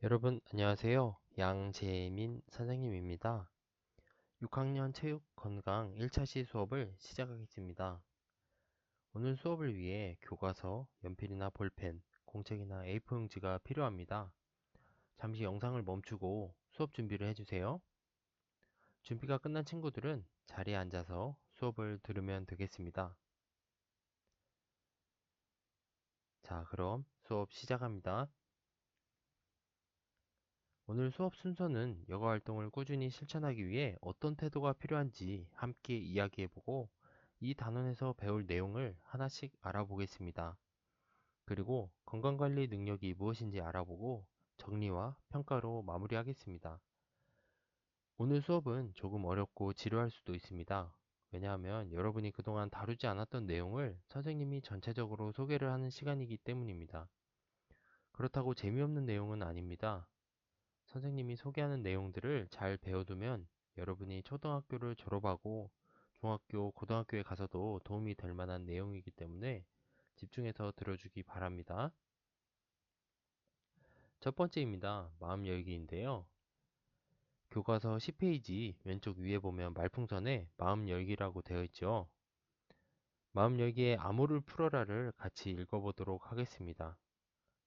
여러분 안녕하세요. 양재민 선생님입니다. 6학년 체육 건강 1차시 수업을 시작하겠습니다. 오늘 수업을 위해 교과서, 연필이나 볼펜, 공책이나 A4 용지가 필요합니다. 잠시 영상을 멈추고 수업 준비를 해주세요. 준비가 끝난 친구들은 자리에 앉아서 수업을 들으면 되겠습니다. 자, 그럼 수업 시작합니다. 오늘 수업 순서는 여가 활동을 꾸준히 실천하기 위해 어떤 태도가 필요한지 함께 이야기해보고 이 단원에서 배울 내용을 하나씩 알아보겠습니다. 그리고 건강관리 능력이 무엇인지 알아보고 정리와 평가로 마무리하겠습니다. 오늘 수업은 조금 어렵고 지루할 수도 있습니다. 왜냐하면 여러분이 그동안 다루지 않았던 내용을 선생님이 전체적으로 소개를 하는 시간이기 때문입니다. 그렇다고 재미없는 내용은 아닙니다. 선생님이 소개하는 내용들을 잘 배워두면 여러분이 초등학교를 졸업하고 중학교, 고등학교에 가서도 도움이 될 만한 내용이기 때문에 집중해서 들어주기 바랍니다. 첫 번째입니다. 마음 열기인데요. 교과서 10페이지 왼쪽 위에 보면 말풍선에 마음 열기라고 되어 있죠. 마음 열기의 암호를 풀어라를 같이 읽어보도록 하겠습니다.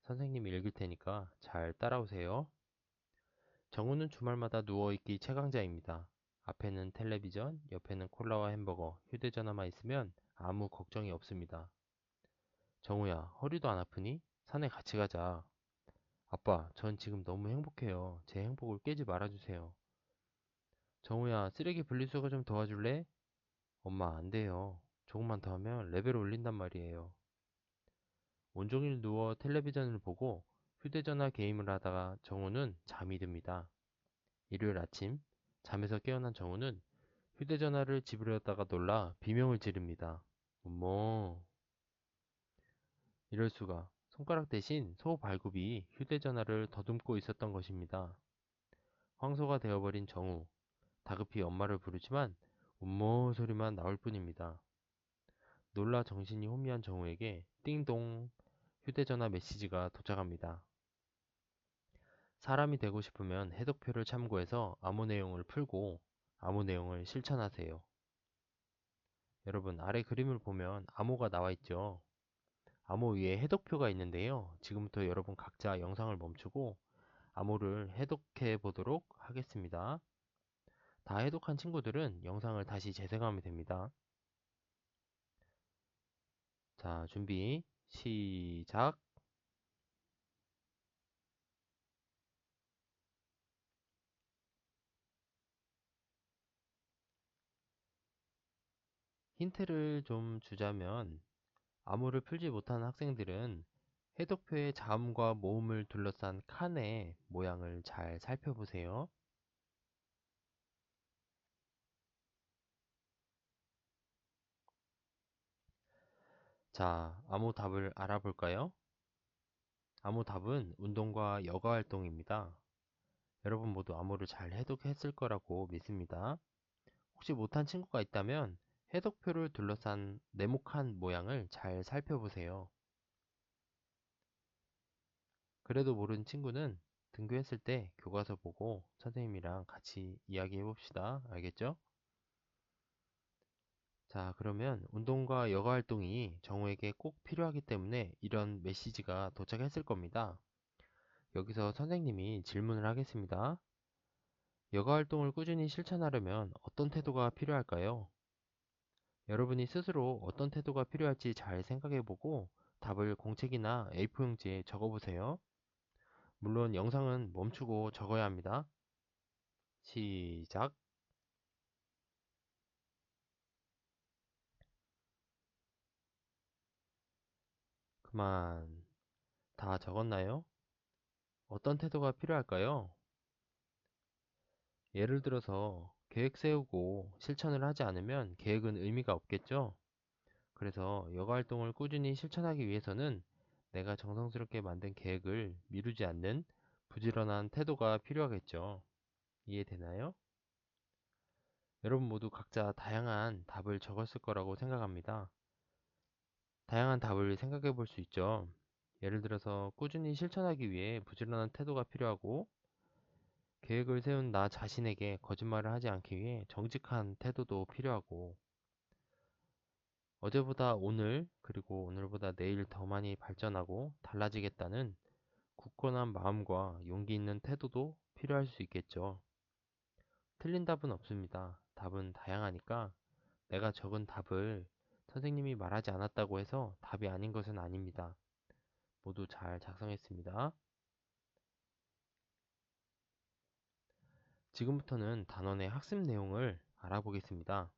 선생님이 읽을 테니까 잘 따라오세요. 정우는 주말마다 누워있기 최강자입니다. 앞에는 텔레비전, 옆에는 콜라와 햄버거, 휴대전화만 있으면 아무 걱정이 없습니다. 정우야, 허리도 안 아프니? 산에 같이 가자. 아빠, 전 지금 너무 행복해요. 제 행복을 깨지 말아주세요. 정우야, 쓰레기 분리수거 좀 도와줄래? 엄마, 안 돼요. 조금만 더 하면 레벨 올린단 말이에요. 온종일 누워 텔레비전을 보고 휴대전화 게임을 하다가 정우는 잠이 듭니다. 일요일 아침, 잠에서 깨어난 정우는 휴대전화를 집으려다가 놀라 비명을 지릅니다. 어머, 이럴 수가. 손가락 대신 소발굽이 휴대전화를 더듬고 있었던 것입니다. 황소가 되어버린 정우. 다급히 엄마를 부르지만 엄모 소리만 나올 뿐입니다. 놀라 정신이 혼미한 정우에게 띵동 휴대전화 메시지가 도착합니다. 사람이 되고 싶으면 해독표를 참고해서 암호 내용을 풀고 암호 내용을 실천하세요. 여러분, 아래 그림을 보면 암호가 나와 있죠. 암호 위에 해독표가 있는데요. 지금부터 여러분 각자 영상을 멈추고 암호를 해독해 보도록 하겠습니다. 다 해독한 친구들은 영상을 다시 재생하면 됩니다. 자, 준비, 시작! 힌트를 좀 주자면 암호를 풀지 못한 학생들은 해독표의 자음과 모음을 둘러싼 칸의 모양을 잘 살펴보세요. 자, 암호 답을 알아볼까요? 암호 답은 운동과 여가 활동입니다. 여러분 모두 암호를 잘 해독했을 거라고 믿습니다. 혹시 못한 친구가 있다면 해독표를 둘러싼 네모칸 모양을 잘 살펴보세요. 그래도 모르는 친구는 등교했을 때 교과서 보고 선생님이랑 같이 이야기해 봅시다. 알겠죠? 자, 그러면 운동과 여가 활동이 정우에게 꼭 필요하기 때문에 이런 메시지가 도착했을 겁니다. 여기서 선생님이 질문을 하겠습니다. 여가 활동을 꾸준히 실천하려면 어떤 태도가 필요할까요? 여러분이 스스로 어떤 태도가 필요할지 잘 생각해보고 답을 공책이나 A4 용지에 적어보세요. 물론 영상은 멈추고 적어야 합니다. 시작! 그만. 다 적었나요? 어떤 태도가 필요할까요? 예를 들어서 계획 세우고 실천을 하지 않으면 계획은 의미가 없겠죠? 그래서 여가 활동을 꾸준히 실천하기 위해서는 내가 정성스럽게 만든 계획을 미루지 않는 부지런한 태도가 필요하겠죠. 이해되나요? 여러분 모두 각자 다양한 답을 적었을 거라고 생각합니다. 다양한 답을 생각해 볼 수 있죠. 예를 들어서 꾸준히 실천하기 위해 부지런한 태도가 필요하고, 계획을 세운 나 자신에게 거짓말을 하지 않기 위해 정직한 태도도 필요하고, 어제보다 오늘, 그리고 오늘보다 내일 더 많이 발전하고 달라지겠다는 굳건한 마음과 용기 있는 태도도 필요할 수 있겠죠. 틀린 답은 없습니다. 답은 다양하니까 내가 적은 답을 선생님이 말하지 않았다고 해서 답이 아닌 것은 아닙니다. 모두 잘 작성했습니다. 지금부터는 단원의 학습 내용을 알아보겠습니다.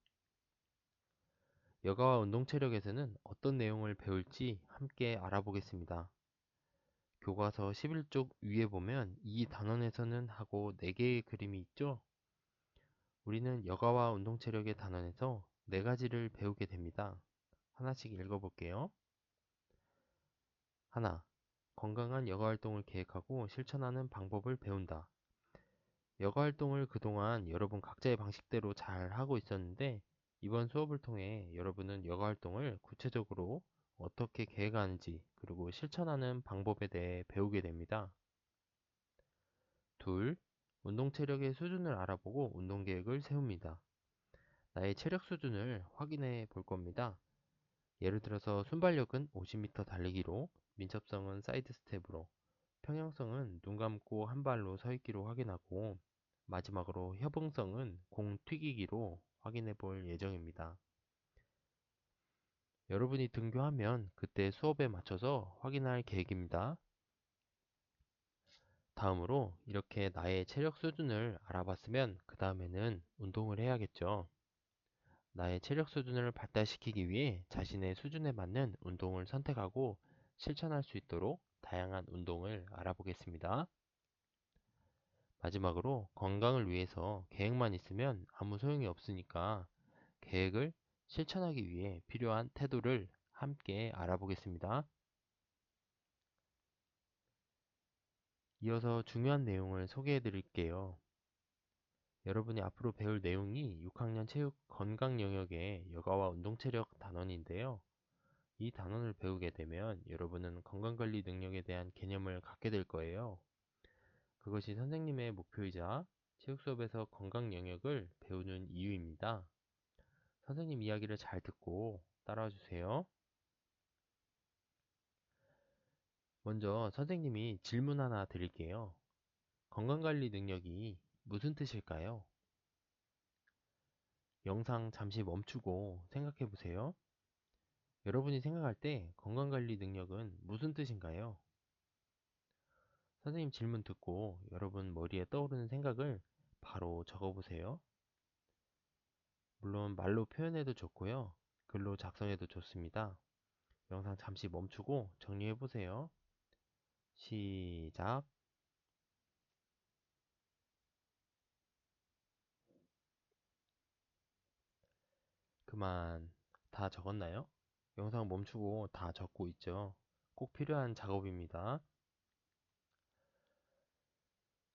여가와 운동체력에서는 어떤 내용을 배울지 함께 알아보겠습니다. 교과서 11쪽 위에 보면 이 단원에서는 하고 4개의 그림이 있죠? 우리는 여가와 운동체력의 단원에서 4가지를 배우게 됩니다. 하나씩 읽어볼게요. 하나, 건강한 여가활동을 계획하고 실천하는 방법을 배운다. 여가활동을 그동안 여러분 각자의 방식대로 잘 하고 있었는데 이번 수업을 통해 여러분은 여가활동을 구체적으로 어떻게 계획하는지 그리고 실천하는 방법에 대해 배우게 됩니다. 둘, 운동 체력의 수준을 알아보고 운동 계획을 세웁니다. 나의 체력 수준을 확인해 볼 겁니다. 예를 들어서 순발력은 50m 달리기로, 민첩성은 사이드 스텝으로, 평형성은 눈 감고 한 발로 서 있기로 확인하고, 마지막으로 협응성은 공 튀기기로 확인해 볼 예정입니다. 여러분이 등교하면 그때 수업에 맞춰서 확인할 계획입니다. 다음으로 이렇게 나의 체력 수준을 알아봤으면 그 다음에는 운동을 해야겠죠. 나의 체력 수준을 발달시키기 위해 자신의 수준에 맞는 운동을 선택하고 실천할 수 있도록 다양한 운동을 알아보겠습니다. 마지막으로 건강을 위해서 계획만 있으면 아무 소용이 없으니까 계획을 실천하기 위해 필요한 태도를 함께 알아보겠습니다. 이어서 중요한 내용을 소개해 드릴게요. 여러분이 앞으로 배울 내용이 6학년 체육 건강 영역의 여가와 운동체력 단원인데요. 이 단원을 배우게 되면 여러분은 건강관리 능력에 대한 개념을 갖게 될 거예요. 그것이 선생님의 목표이자 체육 수업에서 건강 영역을 배우는 이유입니다. 선생님 이야기를 잘 듣고 따라와 주세요. 먼저 선생님이 질문 하나 드릴게요. 건강관리 능력이 무슨 뜻일까요? 영상 잠시 멈추고 생각해 보세요. 여러분이 생각할 때 건강관리 능력은 무슨 뜻인가요? 선생님 질문 듣고 여러분 머리에 떠오르는 생각을 바로 적어 보세요. 물론 말로 표현해도 좋고요. 글로 작성해도 좋습니다. 영상 잠시 멈추고 정리해 보세요. 시작. 그만. 다 적었나요? 영상 멈추고 다 적고 있죠. 꼭 필요한 작업입니다.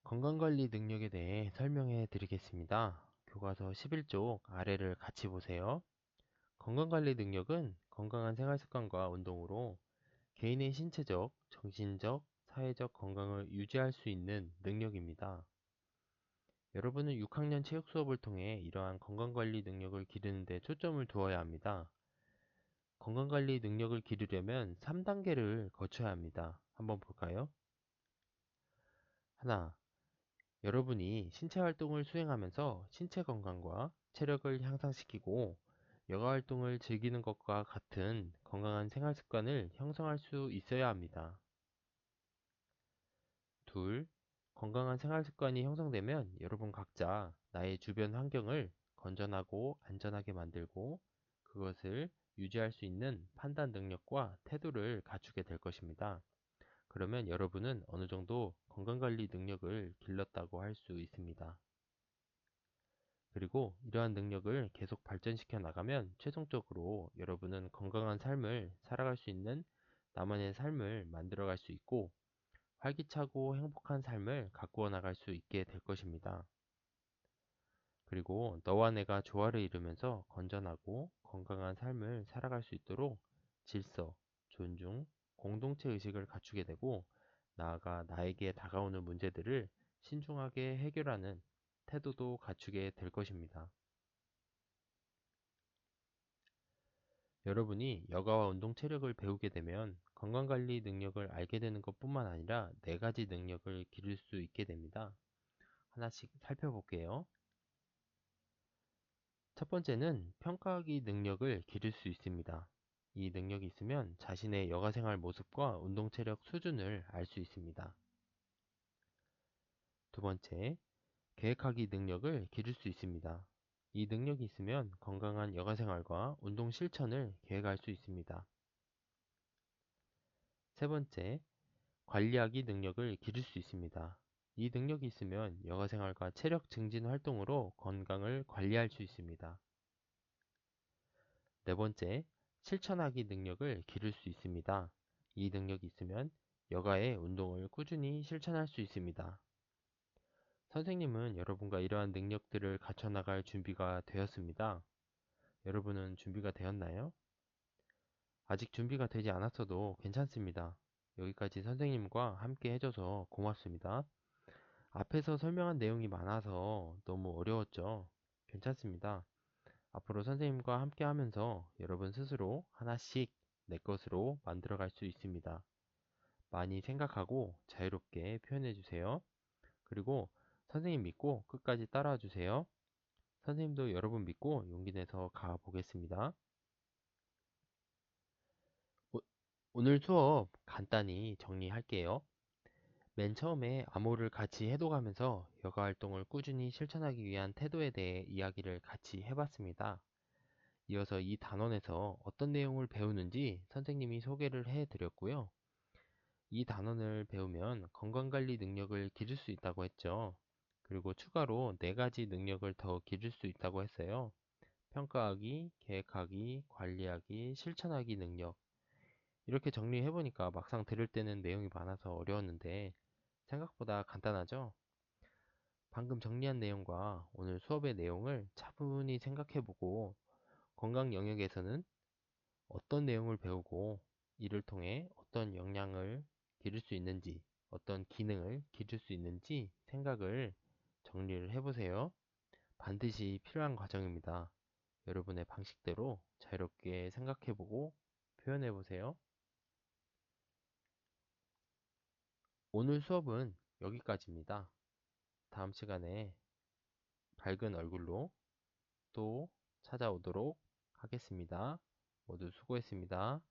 건강관리 능력에 대해 설명해 드리겠습니다. 교과서 11쪽 아래를 같이 보세요. 건강관리 능력은 건강한 생활습관과 운동으로 개인의 신체적, 정신적, 사회적 건강을 유지할 수 있는 능력입니다. 여러분은 6학년 체육 수업을 통해 이러한 건강관리 능력을 기르는 데 초점을 두어야 합니다. 건강관리 능력을 기르려면 3단계를 거쳐야 합니다. 한번 볼까요? 하나, 여러분이 신체 활동을 수행하면서 신체 건강과 체력을 향상시키고 여가 활동을 즐기는 것과 같은 건강한 생활 습관을 형성할 수 있어야 합니다. 둘, 건강한 생활 습관이 형성되면 여러분 각자 나의 주변 환경을 건전하고 안전하게 만들고 그것을 유지할 수 있는 판단 능력과 태도를 갖추게 될 것입니다. 그러면 여러분은 어느 정도 건강관리 능력을 길렀다고 할 수 있습니다. 그리고 이러한 능력을 계속 발전시켜 나가면 최종적으로 여러분은 건강한 삶을 살아갈 수 있는 나만의 삶을 만들어갈 수 있고 활기차고 행복한 삶을 가꾸어 나갈 수 있게 될 것입니다. 그리고 너와 내가 조화를 이루면서 건전하고 건강한 삶을 살아갈 수 있도록 질서, 존중, 공동체 의식을 갖추게 되고, 나아가 나에게 다가오는 문제들을 신중하게 해결하는 태도도 갖추게 될 것입니다. 여러분이 여가와 운동 체력을 배우게 되면 건강관리 능력을 알게 되는 것뿐만 아니라 4가지 능력을 기를 수 있게 됩니다. 하나씩 살펴볼게요. 첫 번째는 평가하기 능력을 기를 수 있습니다. 이 능력이 있으면 자신의 여가생활 모습과 운동 체력 수준을 알 수 있습니다. 두 번째, 계획하기 능력을 기를 수 있습니다. 이 능력이 있으면 건강한 여가생활과 운동 실천을 계획할 수 있습니다. 세 번째, 관리하기 능력을 기를 수 있습니다. 이 능력이 있으면 여가생활과 체력 증진 활동으로 건강을 관리할 수 있습니다. 네 번째, 실천하기 능력을 기를 수 있습니다. 이 능력이 있으면 여가의 운동을 꾸준히 실천할 수 있습니다. 선생님은 여러분과 이러한 능력들을 갖춰 나갈 준비가 되었습니다. 여러분은 준비가 되었나요? 아직 준비가 되지 않았어도 괜찮습니다. 여기까지 선생님과 함께 해줘서 고맙습니다. 앞에서 설명한 내용이 많아서 너무 어려웠죠? 괜찮습니다. 앞으로 선생님과 함께 하면서 여러분 스스로 하나씩 내 것으로 만들어 갈 수 있습니다. 많이 생각하고 자유롭게 표현해 주세요. 그리고 선생님 믿고 끝까지 따라와 주세요. 선생님도 여러분 믿고 용기 내서 가 보겠습니다. 오늘 수업 간단히 정리할게요. 맨 처음에 암호를 같이 해독하면서 여가 활동을 꾸준히 실천하기 위한 태도에 대해 이야기를 같이 해봤습니다. 이어서 이 단원에서 어떤 내용을 배우는지 선생님이 소개를 해드렸고요. 이 단원을 배우면 건강관리 능력을 기를 수 있다고 했죠. 그리고 추가로 4가지 능력을 더 기를 수 있다고 했어요. 평가하기, 계획하기, 관리하기, 실천하기 능력. 이렇게 정리해보니까 막상 들을 때는 내용이 많아서 어려웠는데 생각보다 간단하죠? 방금 정리한 내용과 오늘 수업의 내용을 차분히 생각해보고 건강 영역에서는 어떤 내용을 배우고 이를 통해 어떤 역량을 기를 수 있는지, 어떤 기능을 기를 수 있는지 생각을 정리를 해보세요. 반드시 필요한 과정입니다. 여러분의 방식대로 자유롭게 생각해보고 표현해보세요. 오늘 수업은 여기까지입니다. 다음 시간에 밝은 얼굴로 또 찾아오도록 하겠습니다. 모두 수고했습니다.